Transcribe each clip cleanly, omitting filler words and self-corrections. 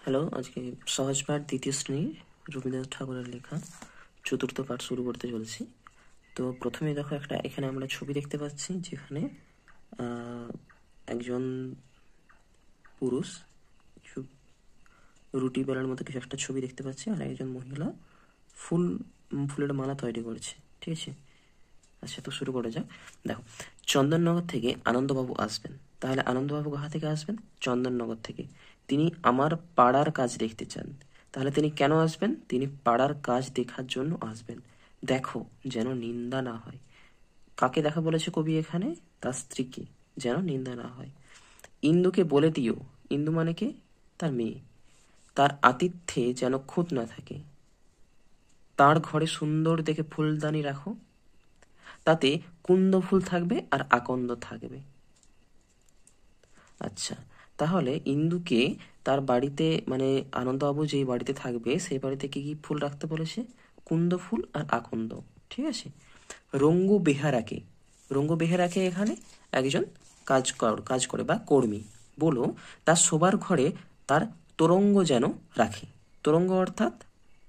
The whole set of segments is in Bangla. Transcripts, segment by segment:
হ্যালো, আজকে সহজ পাঠ দ্বিতীয় শ্রেণী রবীন্দ্রনাথ ঠাকুরের লেখা চতুর্থ পাঠ শুরু করতে চলেছি। তো প্রথমে দেখো এখানে আমরা ছবি দেখতে পাচ্ছি, যেখানে একজন পুরুষ কিছু রুটি বেলার মতো কিছু একটা ছবি দেখতে পাচ্ছি, আর একজন মহিলা ফুলের মালা তৈরি করছে। ঠিক আছে, আচ্ছা তো শুরু করা যাক। দেখো, চন্দননগর থেকে আনন্দবাবু আসবেন। তাহলে আনন্দবাবু কোথা থেকে আসবেন? চন্দননগর থেকে। তিনি আমার পাড়ার কাজ দেখতে চান। তাহলে তিনি কেন আসবেন? তিনি পাড়ার কাজ দেখার জন্য আসবেন। দেখো যেন নিন্দা না হয়। কাকে দেখা বলেছে কবি এখানে? তার স্ত্রীকে, যেন নিন্দা না হয়। ইন্দুকে বলে দিও। ইন্দু মানে কে? তার মেয়ে। তার আতিথ্যে যেন খুঁত না থাকে। তার ঘরে সুন্দর দেখে ফুলদানি রাখো, তাতে কুন্দ ফুল থাকবে আর আকন্দ থাকবে। আচ্ছা, তাহলে ইন্দুকে তার বাড়িতে, মানে আনন্দবাবু যেই বাড়িতে থাকবে সেই বাড়িতে কি কি ফুল রাখতে বলেছে? কুন্দ ফুল আর আকন্দ। ঠিক আছে। রঙ্গু বেহারাকে, রঙ্গু বেহারাকে এখানে একজন কাজ করে বা কর্মী। বলো তার শোবার ঘরে তার তোরঙ্গ যেন রাখে। তোরঙ্গ অর্থাৎ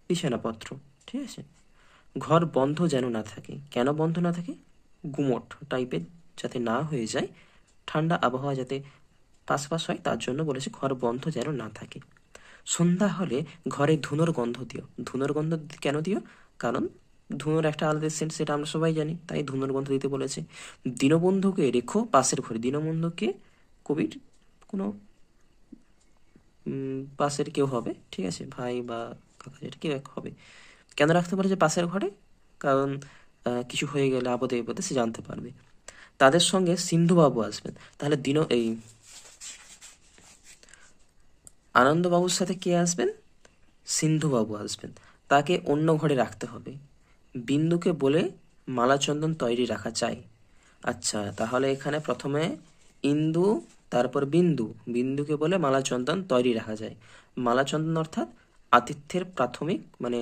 বিছানাপত্র। ঠিক আছে। ঘর বন্ধ যেন না থাকে। কেন বন্ধ না থাকে? গুমট টাইপের যাতে না হয়ে যায়, ঠান্ডা আবহাওয়া যাতে পাশপাশ হয়, তার জন্য বলেছে ঘর বন্ধ যেন না থাকে। সন্ধ্যা হলে ঘরে ধুনোর গন্ধ দিও। ধুনোর গন্ধ কেন দিও? কারণ ধুনোর একটা আলাদা সেন্ট, সেটা আমরা সবাই জানি, তাই ধুনোর গন্ধ দিতে বলেছে। দীনবন্ধুকে রেখো পাশের ঘরে। দীনবন্ধুকে কবির কোনো পাশের কেউ হবে, ঠিক আছে, ভাই বা কাকা, যেটা কেউ এক হবে। কেন রাখতে পারে যে পাশের ঘরে? কারণ কিছু হয়ে গেলে আপদে বিপদে সে জানতে পারবে। তাদের সঙ্গে সিন্ধুবাবু আসবেন। তাহলে আনন্দবাবুর সাথে কে আসবেন? সিন্ধুবাবু আসবেন। তাকে অন্য ঘরে রাখতে হবে। বিন্দুকে বলে মালাচন্দন তৈরি রাখা চাই। আচ্ছা, তাহলে এখানে প্রথমে ইন্দু, তারপর বিন্দু। বিন্দুকে বলে মালাচন্দন তৈরি রাখা যায়। মালাচন্দন অর্থাৎ আতিথ্যের প্রাথমিক, মানে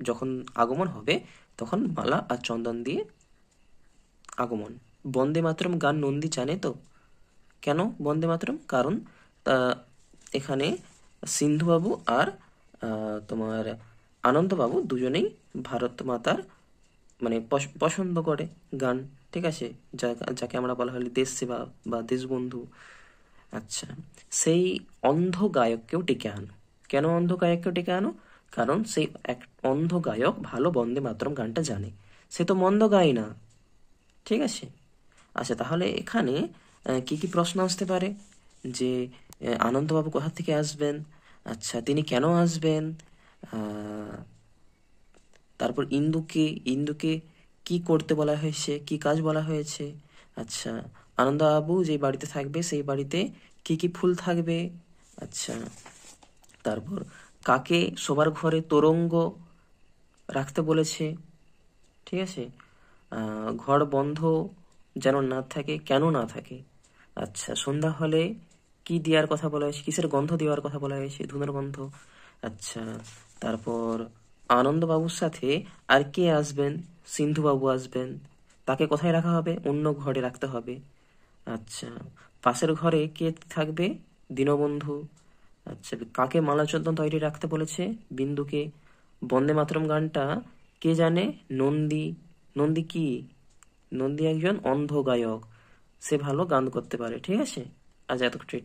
যখন আগমন হবে তখন মালা আর চন্দন দিয়ে আগমন। বন্দে মাতরম গান নন্দী জানে তো? কেন বন্দে মাতরম? কারণ এখানে সিন্ধুবাবু আর তোমার আনন্দবাবু দুজনেই ভারত মাতার, মানে পছন্দ করে গান। ঠিক আছে, যাকে আমরা বলা হয় দেশ সেবা বা দেশবন্ধু। আচ্ছা, সেই অন্ধ গায়ককেও ডেকে আনো। কেন অন্ধ গায়ককেও ডেকে আনো? কারণ সেই এক অন্ধ গায়ক ভালো বন্দে মাতরম গানটা জানে। সে তো মন্দ গায় না। ঠিক আছে। আচ্ছা, তাহলে এখানে কি কি প্রশ্ন আসতে পারে? যে আনন্দবাবু কোথা থেকে আসবেন? আচ্ছা, তিনি কেন আসবেন? তারপর ইন্দুকে কি করতে বলা হয়েছে, কি কাজ বলা হয়েছে? আচ্ছা, আনন্দবাবু যে বাড়িতে থাকবে সেই বাড়িতে কি কি ফুল থাকবে? আচ্ছা, তারপর কাকে শোবার ঘরে তোরঙ্গ রাখতে বলেছে? ঠিক আছে। ঘর বন্ধ যেন না থাকে, কেন না থাকে? আচ্ছা, সন্ধ্যা হলে কি দেওয়ার কথা বলা হয়েছে? কিসের গন্ধ দেওয়ার কথা বলা হয়েছে? ধুনোর গন্ধ। আচ্ছা, তারপর আনন্দবাবুর সাথে আর কে আসবেন? সিন্ধুবাবু আসবেন। তাকে কোথায় রাখা হবে? অন্য ঘরে রাখতে হবে। আচ্ছা, পাশের ঘরে কে থাকবে? দীনবন্ধু। আচ্ছা, কাকে মালাচন্দন তৈরি রাখতে বলেছে? বিন্দুকে। বন্দে মাতরম গানটা কে জানে? নন্দী। নন্দী কি? নন্দী একজন অন্ধ গায়ক, সে ভালো গান করতে পারে। ঠিক আছে, আজ এতটুকুই।